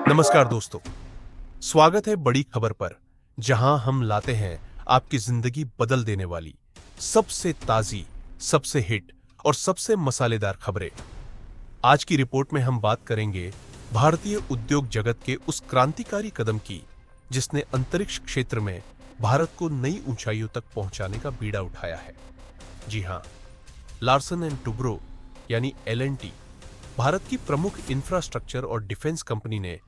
नमस्कार दोस्तों, स्वागत है बड़ी खबर पर, जहां हम लाते हैं आपकी जिंदगी बदल देने वाली सबसे ताजी, सबसे हिट और सबसे मसालेदार खबरें। आज की रिपोर्ट में हम बात करेंगे भारतीय उद्योग जगत के उस क्रांतिकारी कदम की जिसने अंतरिक्ष क्षेत्र में भारत को नई ऊंचाइयों तक पहुंचाने का बीड़ा उठाया है। जी हां, लार्सन एंड टुब्रो यानी L&T, भारत की प्रमुख इंफ्रास्ट्रक्चर और डिफेंस कंपनी ने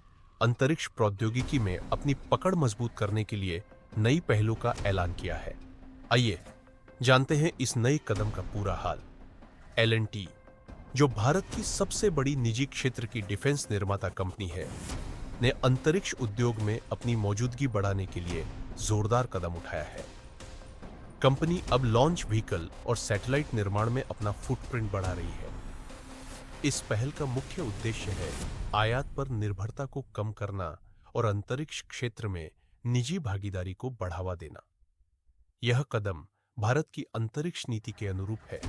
अंतरिक्ष प्रौद्योगिकी में अपनी पकड़ मजबूत करने के लिए नई पहलों का ऐलान किया है। आइए जानते हैं इस नए कदम का पूरा हाल। L&T, जो भारत की सबसे बड़ी निजी क्षेत्र की डिफेंस निर्माता कंपनी है, ने अंतरिक्ष उद्योग में अपनी मौजूदगी बढ़ाने के लिए जोरदार कदम उठाया है। कंपनी अब लॉन्च व्हीकल और सैटेलाइट निर्माण में अपना फुटप्रिंट बढ़ा रही है। इस पहल का मुख्य उद्देश्य है आयात पर निर्भरता को कम करना और अंतरिक्ष क्षेत्र में निजी भागीदारी को बढ़ावा देना। यह कदम भारत की अंतरिक्ष नीति के अनुरूप है,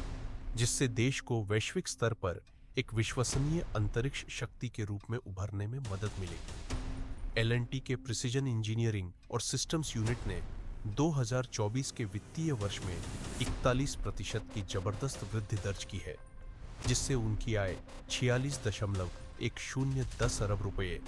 जिससे देश को वैश्विक स्तर पर एक विश्वसनीय अंतरिक्ष शक्ति के रूप में उभरने में मदद मिलेगी। L&T के प्रिसिजन इंजीनियरिंग और सिस्टम्स यूनिट ने 2024 के वित्तीय वर्ष में 41% की जबरदस्त वृद्धि दर्ज की है, जिससे उनकी आय 46.10 अरब रुपए,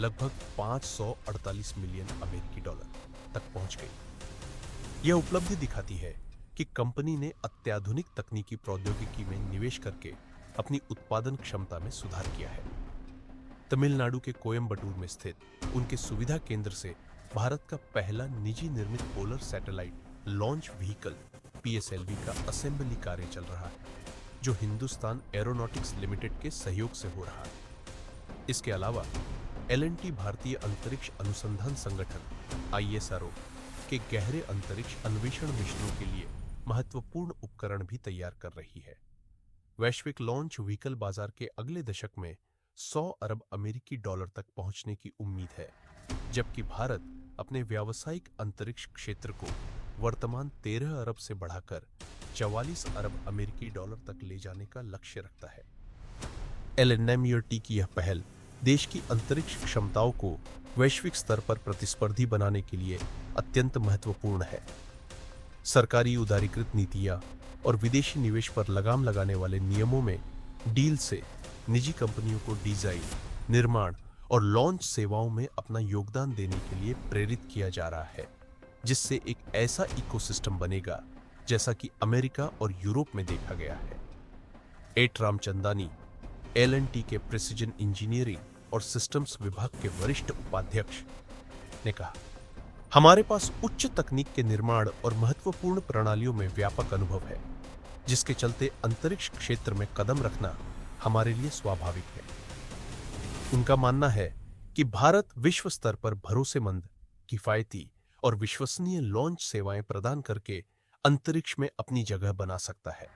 लगभग 548 मिलियन अमेरिकी डॉलर तक पहुंच गई। यह उपलब्धि दिखाती है कि कंपनी ने अत्याधुनिक तकनीकी प्रौद्योगिकी में निवेश करके अपनी उत्पादन क्षमता में सुधार किया है। तमिलनाडु के कोयम्बटूर में स्थित उनके सुविधा केंद्र से भारत का पहला निजी निर्मित polar satellite launch vehicle PSLV का असेंबली कार्य चल रहा है, जो हिंदुस्तान एरोनॉटिक्स लिमिटेड के सहयोग से हो रहा है। इसके अलावा L&T भारतीय अंतरिक्ष अनुसंधान संगठन ISRO के गहरे अंतरिक्ष अन्वेषण मिशनों के लिए महत्वपूर्ण उपकरण भी तैयार कर रही है। वैश्विक लॉन्च व्हीकल बाजार के अगले दशक में 100 अरब अमेरिकी डॉलर तक पहुंचने की उम्मीद है, जबकि भारत अपने व्यावसायिक अंतरिक्ष क्षेत्र को वर्तमान 13 अरब से बढ़ाकर 44 अरब अमेरिकी डॉलर तक ले जाने का लक्ष्य रखता है। L&T की यह पहल देश की अंतरिक्ष क्षमताओं को वैश्विक स्तर पर प्रतिस्पर्धी बनाने के लिए अत्यंत महत्वपूर्ण है। सरकारी उदारीकृत नीतियां और विदेशी निवेश पर लगाम लगाने वाले नियमों में डील से निजी कंपनियों को डिजाइन, निर्माण और लॉन्च सेवाओं में अपना योगदान देने के लिए प्रेरित किया जा रहा है, जिससे एक ऐसा इकोसिस्टम बनेगा जैसा कि अमेरिका और यूरोप में देखा गया है। एट रामचंदानी, L&T के प्रिसिजन इंजीनियरिंग और सिस्टम्स विभाग के वरिष्ठ उपाध्यक्ष, ने कहा, हमारे पास उच्च तकनीक के निर्माण और महत्वपूर्ण प्रणालियों में व्यापक अनुभव है, जिसके चलते अंतरिक्ष क्षेत्र में कदम रखना हमारे लिए स्वाभाविक है। उनका मानना है कि भारत विश्व स्तर पर भरोसेमंद, किफायती और विश्वसनीय लॉन्च सेवाएं प्रदान करके अंतरिक्ष में अपनी जगह बना सकता है।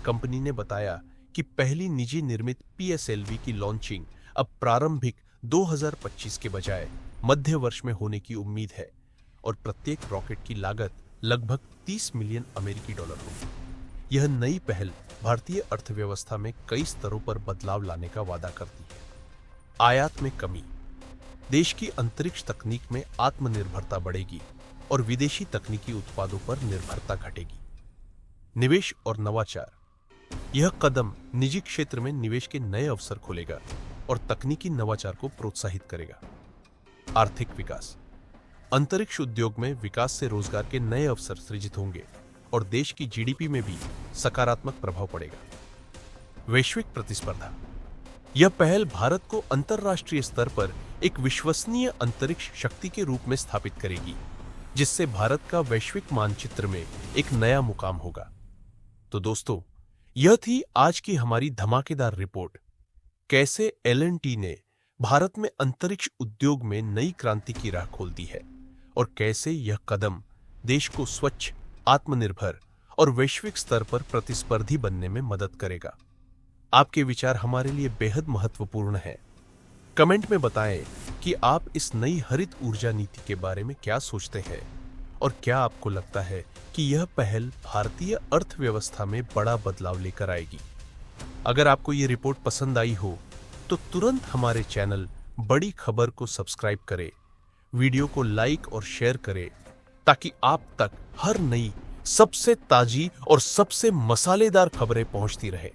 कंपनी ने बताया कि पहली निजी निर्मित PSLV की लॉन्चिंग अब प्रारंभिक 2025 के बजाय मध्य वर्ष में होने की उम्मीद है और प्रत्येक रॉकेट की लागत लगभग 30 मिलियन अमेरिकी डॉलर होगी। यह नई पहल भारतीय अर्थव्यवस्था में कई स्तरों पर बदलाव लाने का वादा करती है। आयात में कमी, देश की अंतरिक्ष तकनीक में आत्मनिर्भरता बढ़ेगी और विदेशी तकनीकी उत्पादों पर निर्भरता घटेगी। निवेश और नवाचार, यह कदम निजी क्षेत्र में निवेश के नए अवसर खोलेगा और तकनीकी नवाचार को प्रोत्साहित करेगा। आर्थिक विकास, अंतरिक्ष उद्योग में विकास से रोजगार के नए अवसर सृजित होंगे और देश की GDP में भी सकारात्मक प्रभाव पड़ेगा। वैश्विक प्रतिस्पर्धा, यह पहल भारत को अंतर्राष्ट्रीय स्तर पर एक विश्वसनीय अंतरिक्ष शक्ति के रूप में स्थापित करेगी, जिससे भारत का वैश्विक मानचित्र में एक नया मुकाम होगा। तो दोस्तों, यह थी आज की हमारी धमाकेदार रिपोर्ट। कैसे L&T ने भारत में अंतरिक्ष उद्योग में नई क्रांति की राह खोल दी है और कैसे यह कदम देश को स्वच्छ, आत्मनिर्भर और वैश्विक स्तर पर प्रतिस्पर्धी बनने में मदद करेगा। आपके विचार हमारे लिए बेहद महत्वपूर्ण हैं। कमेंट में बताएं कि आप इस नई हरित ऊर्जा नीति के बारे में क्या सोचते हैं और क्या आपको लगता है कि यह पहल भारतीय अर्थव्यवस्था में बड़ा बदलाव लेकर आएगी? अगर आपको ये रिपोर्ट पसंद आई हो तो तुरंत हमारे चैनल बड़ी खबर को सब्सक्राइब करें, वीडियो को लाइक और शेयर करें ताकि आप तक हर नई सबसे ताजी और सबसे मसालेदार खबरें पहुंचती रहे।